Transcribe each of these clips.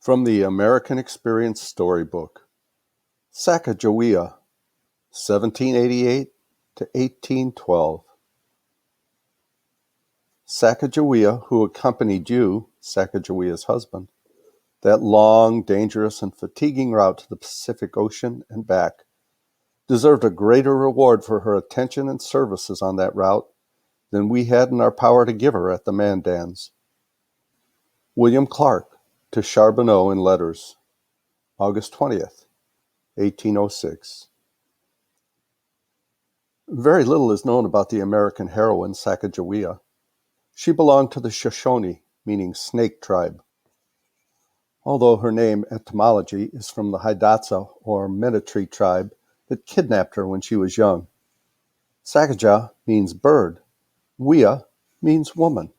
From the American Experience Storybook, Sacajawea, 1788 to 1812. Sacajawea, who accompanied you, Sacagawea's husband, that long, dangerous, and fatiguing route to the Pacific Ocean and back, deserved a greater reward for her attention and services on that route than we had in our power to give her at the Mandans. William Clark to Charbonneau in letters, August 20th, 1806. Very little is known about the American heroine Sacajawea. She belonged to the Shoshone, meaning snake tribe, although her name etymology is from the Hidatsa or Menetree tribe that kidnapped her when she was young. Sacajah means bird. Wea means woman.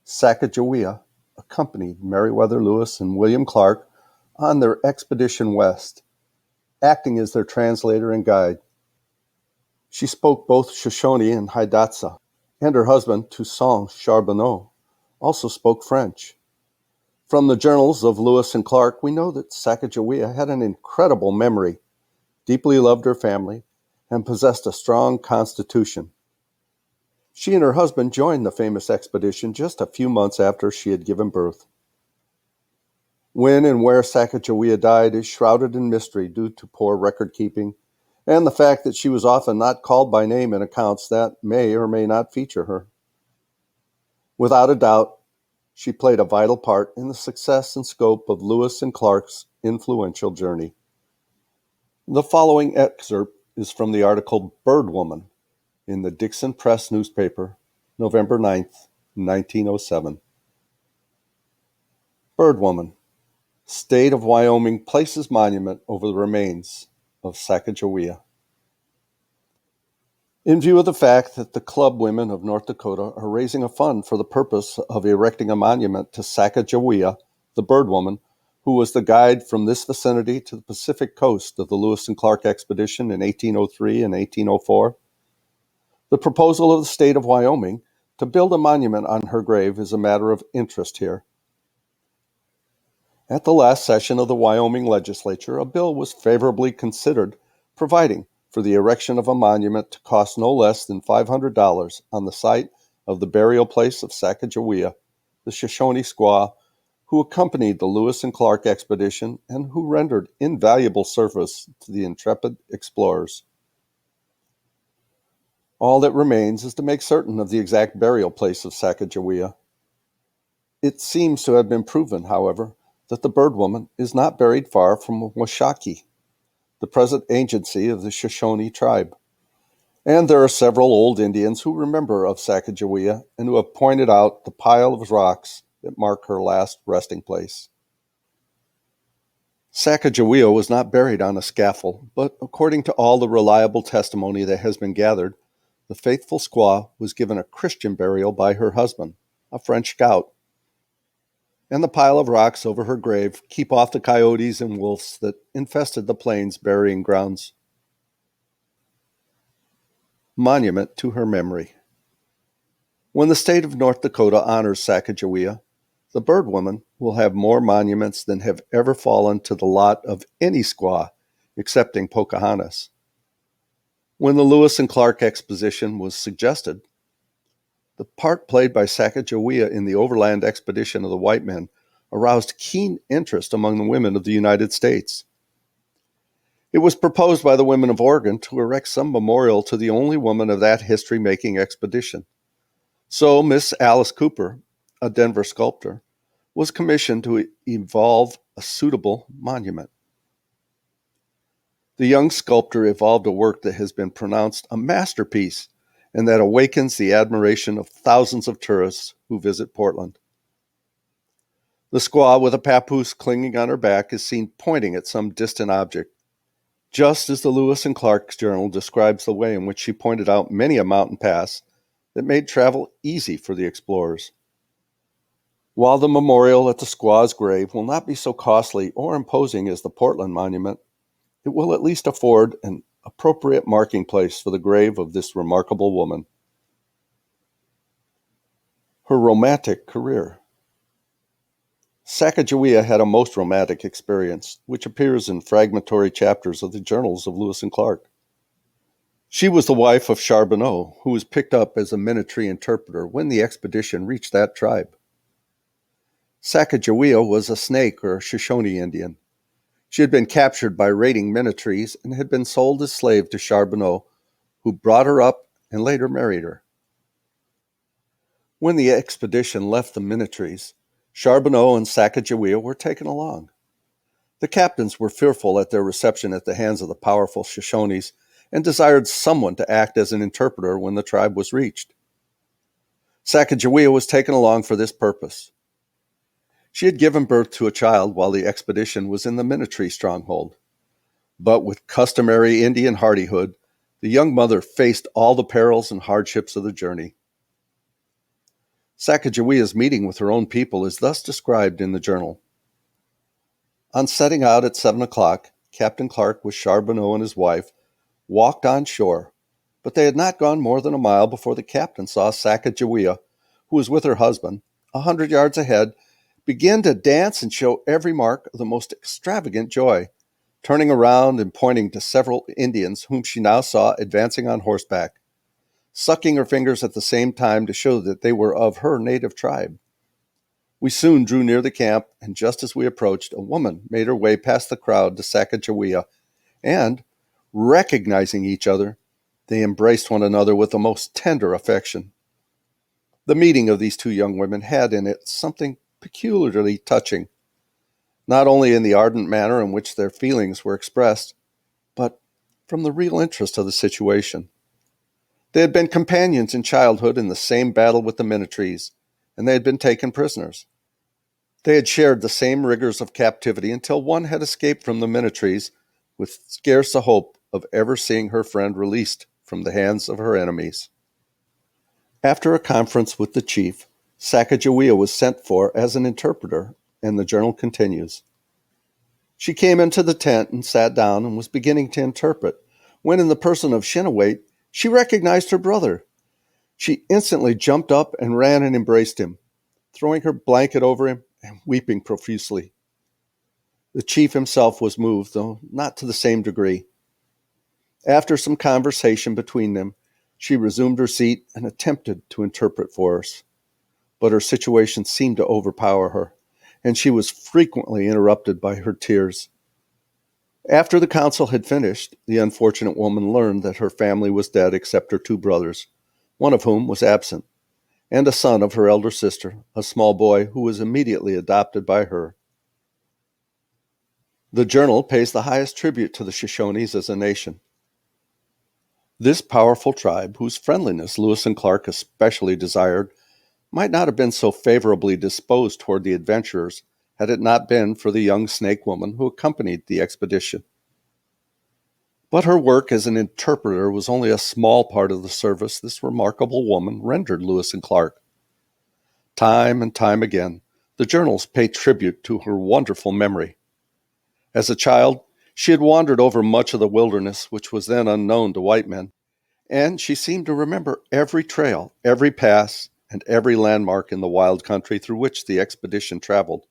Sacajawea accompanied Meriwether Lewis and William Clark on their expedition west, acting as their translator and guide. She spoke both Shoshone and Hidatsa, and her husband, Toussaint Charbonneau, also spoke French. From the journals of Lewis and Clark, we know that Sacajawea had an incredible memory, deeply loved her family, and possessed a strong constitution. She and her husband joined the famous expedition just a few months after she had given birth. When and where Sacajawea died is shrouded in mystery due to poor record-keeping and the fact that she was often not called by name in accounts that may or may not feature her. Without a doubt, she played a vital part in the success and scope of Lewis and Clark's influential journey. The following excerpt is from the article Bird Woman in the Dixon Press newspaper, November 9th, 1907. Bird Woman. State of Wyoming places monument over the remains of Sacajawea. In view of the fact that the club women of North Dakota are raising a fund for the purpose of erecting a monument to Sacajawea, the bird woman, who was the guide from this vicinity to the Pacific coast of the Lewis and Clark expedition in 1803 and 1804, the proposal of the state of Wyoming to build a monument on her grave is a matter of interest here. At the last session of the Wyoming legislature, a bill was favorably considered providing for the erection of a monument to cost no less than $500 on the site of the burial place of Sacajawea, the Shoshone squaw who accompanied the Lewis and Clark expedition and who rendered invaluable service to the intrepid explorers. All that remains is to make certain of the exact burial place of Sacajawea. It seems to have been proven, however, that the bird woman is not buried far from Washakie, the present agency of the Shoshone tribe. And there are several old Indians who remember of Sacajawea and who have pointed out the pile of rocks that mark her last resting place. Sacajawea was not buried on a scaffold, but according to all the reliable testimony that has been gathered, the faithful squaw was given a Christian burial by her husband, a French scout. And the pile of rocks over her grave keep off the coyotes and wolves that infested the plains' burying grounds. Monument to her memory. When the state of North Dakota honors Sacajawea, the bird woman will have more monuments than have ever fallen to the lot of any squaw, excepting Pocahontas. When the Lewis and Clark exposition was suggested, the part played by Sacajawea in the overland expedition of the white men aroused keen interest among the women of the United States. It was proposed by the women of Oregon to erect some memorial to the only woman of that history-making expedition. So Miss Alice Cooper, a Denver sculptor, was commissioned to evolve a suitable monument. The young sculptor evolved a work that has been pronounced a masterpiece and that awakens the admiration of thousands of tourists who visit Portland. The squaw with a papoose clinging on her back is seen pointing at some distant object, just as the Lewis and Clark journal describes the way in which she pointed out many a mountain pass that made travel easy for the explorers. While the memorial at the squaw's grave will not be so costly or imposing as the Portland monument, it will at least afford an appropriate marking place for the grave of this remarkable woman. Her romantic career. Sacajawea had a most romantic experience, which appears in fragmentary chapters of the journals of Lewis and Clark. She was the wife of Charbonneau, who was picked up as a Minnetree interpreter when the expedition reached that tribe. Sacajawea was a Snake or Shoshone Indian. She had been captured by raiding Minnetrees and had been sold as slave to Charbonneau, who brought her up and later married her. When the expedition left the Minnetrees, Charbonneau and Sacajawea were taken along. The captains were fearful at their reception at the hands of the powerful Shoshones and desired someone to act as an interpreter when the tribe was reached. Sacajawea was taken along for this purpose. She had given birth to a child while the expedition was in the Minnetree stronghold. But with customary Indian hardihood, the young mother faced all the perils and hardships of the journey. Sacagawea's meeting with her own people is thus described in the journal. On setting out at 7 o'clock, Captain Clark with Charbonneau and his wife walked on shore, but they had not gone more than a mile before the captain saw Sacajawea, who was with her husband, 100 yards ahead, begin to dance and show every mark of the most extravagant joy, turning around and pointing to several Indians whom she now saw advancing on horseback, sucking her fingers at the same time to show that they were of her native tribe. We soon drew near the camp, and just as we approached, a woman made her way past the crowd to Sacajawea, and, recognizing each other, they embraced one another with the most tender affection. The meeting of these two young women had in it something peculiarly touching, not only in the ardent manner in which their feelings were expressed, but from the real interest of the situation. They had been companions in childhood in the same battle with the Minnetrees, and they had been taken prisoners. They had shared the same rigors of captivity until one had escaped from the Minnetrees with scarce a hope of ever seeing her friend released from the hands of her enemies. After a conference with the chief, Sacajawea was sent for as an interpreter, and the journal continues. She came into the tent and sat down and was beginning to interpret, when in the person of Shinawait, she recognized her brother. She instantly jumped up and ran and embraced him, throwing her blanket over him and weeping profusely. The chief himself was moved, though not to the same degree. After some conversation between them, she resumed her seat and attempted to interpret for us. But her situation seemed to overpower her, and she was frequently interrupted by her tears. After the council had finished, the unfortunate woman learned that her family was dead except her two brothers, one of whom was absent, and a son of her elder sister, a small boy who was immediately adopted by her. The journal pays the highest tribute to the Shoshones as a nation. This powerful tribe, whose friendliness Lewis and Clark especially desired, might not have been so favorably disposed toward the adventurers had it not been for the young Snake woman who accompanied the expedition. But her work as an interpreter was only a small part of the service this remarkable woman rendered Lewis and Clark. Time and time again, the journals pay tribute to her wonderful memory. As a child, she had wandered over much of the wilderness which was then unknown to white men, and she seemed to remember every trail, every pass, and every landmark in the wild country through which the expedition traveled.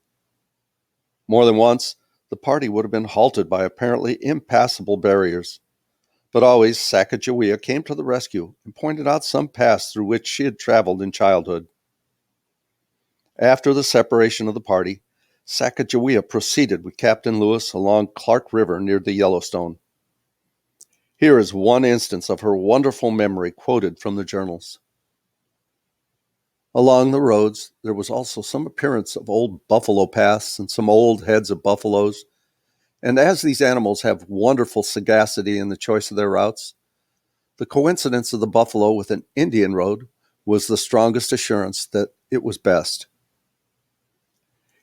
More than once, the party would have been halted by apparently impassable barriers, but always Sacajawea came to the rescue and pointed out some pass through which she had traveled in childhood. After the separation of the party, Sacajawea proceeded with Captain Lewis along Clark River near the Yellowstone. Here is one instance of her wonderful memory quoted from the journals. Along the roads, there was also some appearance of old buffalo paths and some old heads of buffaloes, and as these animals have wonderful sagacity in the choice of their routes, the coincidence of the buffalo with an Indian road was the strongest assurance that it was best.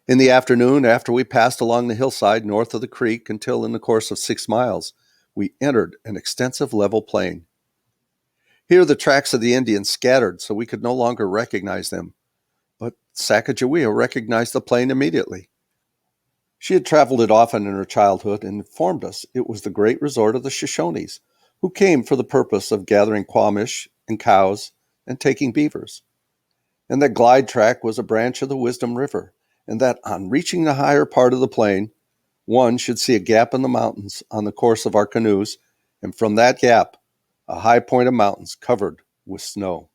In the afternoon, after we passed along the hillside north of the creek until in the course of 6 miles, we entered an extensive level plain. Here the tracks of the Indians scattered so we could no longer recognize them, but Sacajawea recognized the plain immediately. She had traveled it often in her childhood and informed us it was the great resort of the Shoshones, who came for the purpose of gathering quamash and cows and taking beavers, and that Glide Track was a branch of the Wisdom River, and that on reaching the higher part of the plain, one should see a gap in the mountains on the course of our canoes, and from that gap, a high point of mountains covered with snow.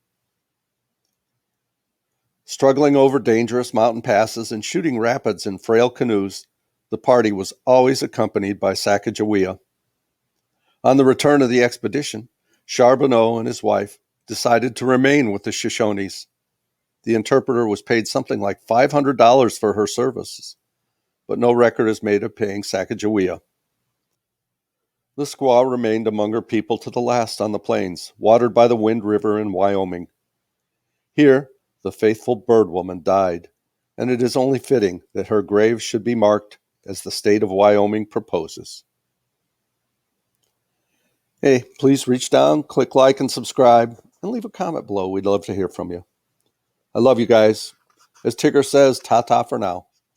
Struggling over dangerous mountain passes and shooting rapids in frail canoes, the party was always accompanied by Sacajawea. On the return of the expedition, Charbonneau and his wife decided to remain with the Shoshones. The interpreter was paid something like $500 for her services, but no record is made of paying Sacajawea. The squaw remained among her people to the last on the plains, watered by the Wind River in Wyoming. Here, the faithful bird woman died, and it is only fitting that her grave should be marked as the state of Wyoming proposes. Hey, please reach down, click like and subscribe, and leave a comment below. We'd love to hear from you. I love you guys. As Tigger says, ta-ta for now.